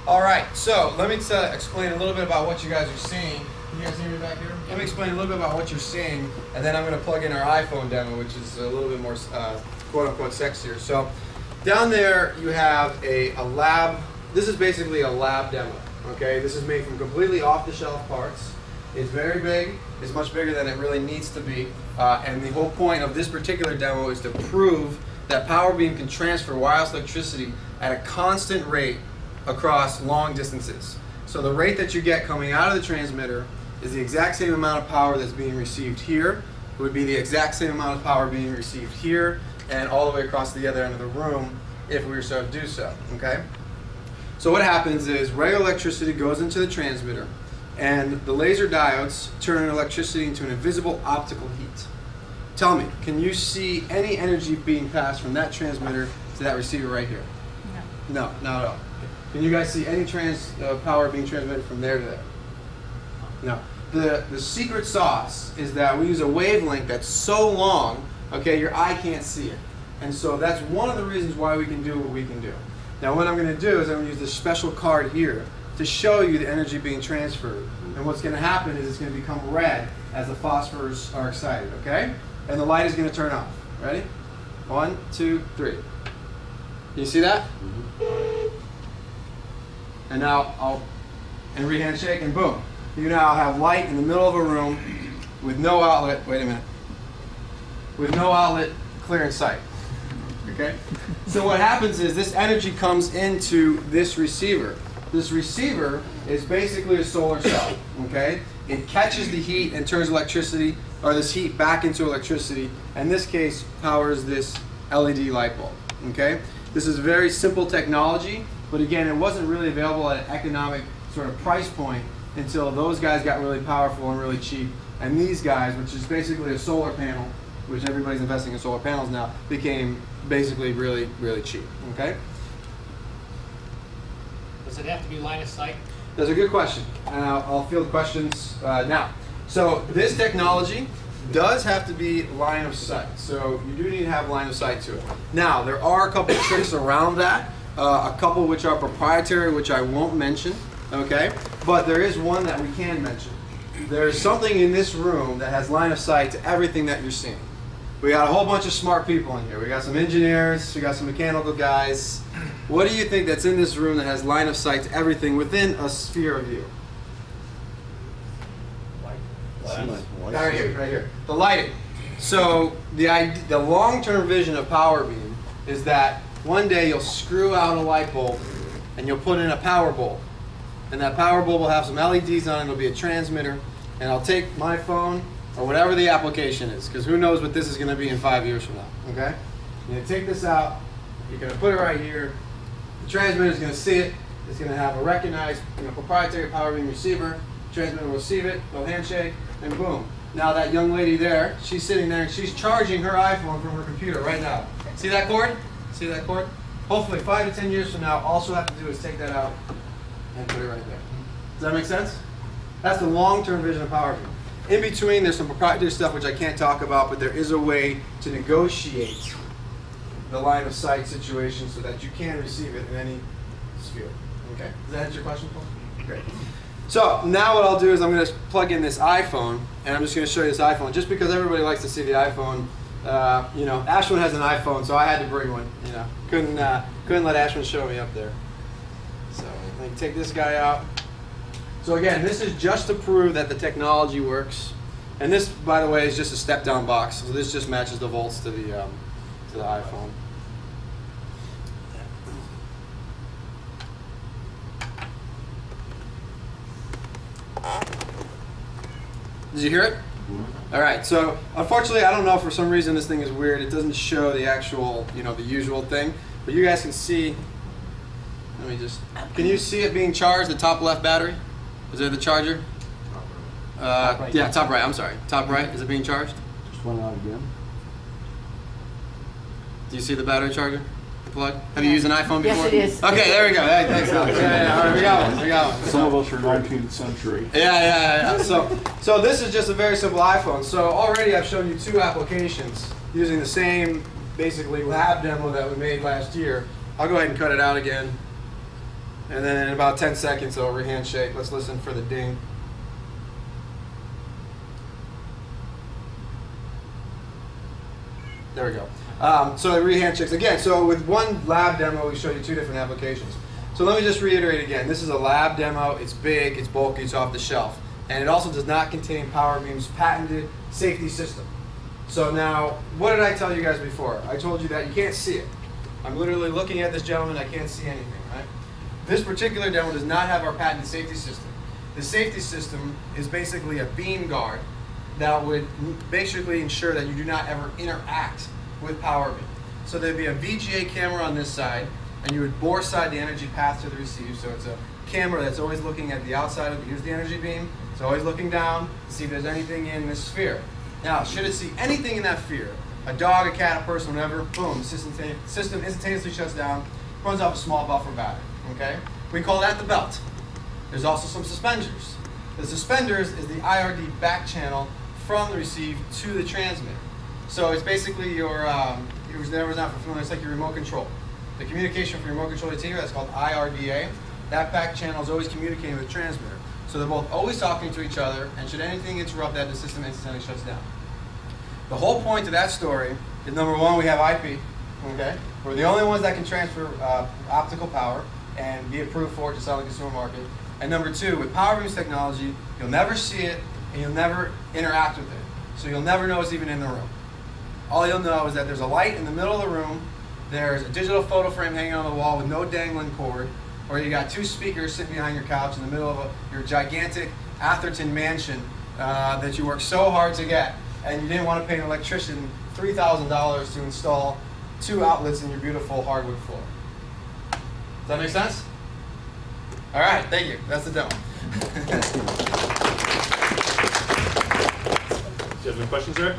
All right, so let me explain a little bit about what you guys are seeing. Can you guys hear me back here? Let me explain a little bit about what you're seeing, and then I'm going to plug in our iPhone demo, which is a little bit more quote-unquote sexier. So down there you have a lab. This is basically a lab demo. Okay, this is made from completely off-the-shelf parts. It's very big. It's much bigger than it really needs to be. And the whole point of this particular demo is to prove that PowerBeam can transfer wireless electricity at a constant rate across long distances. So the rate that you get coming out of the transmitter is the exact same amount of power that's being received here. It would be the exact same amount of power being received here and all the way across the other end of the room if we were to do so. Okay? So what happens is regular electricity goes into the transmitter, and the laser diodes turn electricity into an invisible optical heat. Tell me, can you see any energy being passed from that transmitter to that receiver right here? No. No, not at all. Can you guys see any power being transmitted from there to there? No. The secret sauce is that we use a wavelength that's so long, okay, your eye can't see it. And so that's one of the reasons why we can do what we can do. Now what I'm going to do is I'm going to use this special card here to show you the energy being transferred. And what's going to happen is it's going to become red as the phosphors are excited, okay? And the light is going to turn off. Ready? 1, 2, 3. Can you see that? And now and re-handshake, and boom. You now have light in the middle of a room with no outlet. Wait a minute. With no outlet, clear in sight. Okay? So what happens is this energy comes into this receiver. This receiver is basically a solar cell. Okay? It catches the heat and turns electricity, or this heat back into electricity. In this case, powers this LED light bulb. Okay? This is very simple technology, but again, it wasn't really available at an economic sort of price point until those guys got really powerful and really cheap. And these guys, which is basically a solar panel, which everybody's investing in solar panels now, became basically really, really cheap. Okay? Does it have to be line of sight? That's a good question. And I'll field questions now. So this technology does have to be line of sight. So you do need to have line of sight to it. Now, there are a couple of tricks around that. A couple which are proprietary, which I won't mention, okay? But there is one that we can mention. There's something in this room that has line of sight to everything that you're seeing. We got a whole bunch of smart people in here. We got some engineers, we got some mechanical guys. What do you think that's in this room that has line of sight to everything within a sphere of view? Right here. The lighting. So the long-term vision of PowerBeam is that one day you'll screw out a light bulb and you'll put in a power bulb. And that power bulb will have some LEDs on it, it'll be a transmitter, and I'll take my phone or whatever the application is, because who knows what this is going to be in 5 years from now, okay? You're going to take this out, you're going to put it right here, the transmitter is going to see it, it's going to have a recognized proprietary PowerBeam receiver, the transmitter will receive it, they'll handshake, and boom. Now that young lady there, she's sitting there and she's charging her iPhone from her computer right now. See that cord? See that cord? Hopefully 5 to 10 years from now, all she'll have to do is take that out and put it right there. Does that make sense? That's the long-term vision of PowerBeam. In between, there's some proprietary stuff which I can't talk about, but there is a way to negotiate the line of sight situation so that you can receive it in any sphere. Okay? Does that answer your question, Paul? Great. So now what I'll do is I'm going to plug in this iPhone, and I'm just going to show you this iPhone, just because everybody likes to see the iPhone. Ashwin has an iPhone, so I had to bring one. Couldn't let Ashwin show me up there. So let me take this guy out. So again, this is just to prove that the technology works. And this, by the way, is just a step-down box. So this just matches the volts to the iPhone. Did you hear it? All right, so unfortunately, I don't know, for some reason this thing is weird. It doesn't show the actual, the usual thing. But you guys can see, can you see it being charged, the top left battery? Is there the charger? Top right. Yeah, top right, I'm sorry. Top right, is it being charged? Just went out again. Do you see the battery charger? The plug? Have you used an iPhone before? Yes, it is. Okay, there we go. Hey, thanks, Alex. Yeah, all right, we got one. Some of us are 19th century. Yeah. So this is just a very simple iPhone. So already I've shown you 2 applications using the same, basically, lab demo that we made last year. I'll go ahead and cut it out again. And then in about 10 seconds, it'll re-handshake. Let's listen for the ding. There we go. So it re-handshakes again. So with one lab demo, we showed you two different applications. So let me just reiterate again. This is a lab demo. It's big, it's bulky, it's off the shelf. And it also does not contain PowerBeam's patented safety system. So now, what did I tell you guys before? I told you that you can't see it. I'm literally looking at this gentleman, I can't see anything, right? This particular demo does not have our patented safety system. The safety system is basically a beam guard that would basically ensure that you do not ever interact with PowerBeam. So there'd be a VGA camera on this side, and you would bore side the energy path to the receive. So it's a camera that's always looking at the outside of it. Here's the energy beam. It's always looking down to see if there's anything in this sphere. Now, should it see anything in that sphere, a dog, a cat, a person, whatever, boom, the system instantaneously shuts down, runs off a small buffer battery, okay? We call that the belt. There's also some suspenders. The suspenders is the IRD back channel from the receive to the transmit. So it's basically your, whoever's not familiar, it's like your remote control. The communication from your remote control to TV, that's called IRDA. That back channel is always communicating with the transmitter. So they're both always talking to each other, and should anything interrupt that, the system instantly shuts down. The whole point of that story is, number one, we have IP, okay? We're the only ones that can transfer optical power and be approved for it to sell in the consumer market. And number two, with PowerBeam's technology, you'll never see it, and you'll never interact with it. So you'll never know it's even in the room. All you'll know is that there's a light in the middle of the room, there's a digital photo frame hanging on the wall with no dangling cord, or you got two speakers sitting behind your couch in the middle of your gigantic Atherton mansion that you worked so hard to get, and you didn't want to pay an electrician $3,000 to install two outlets in your beautiful hardwood floor. Does that make sense? All right, thank you. That's the demo. Do you have any questions, sir?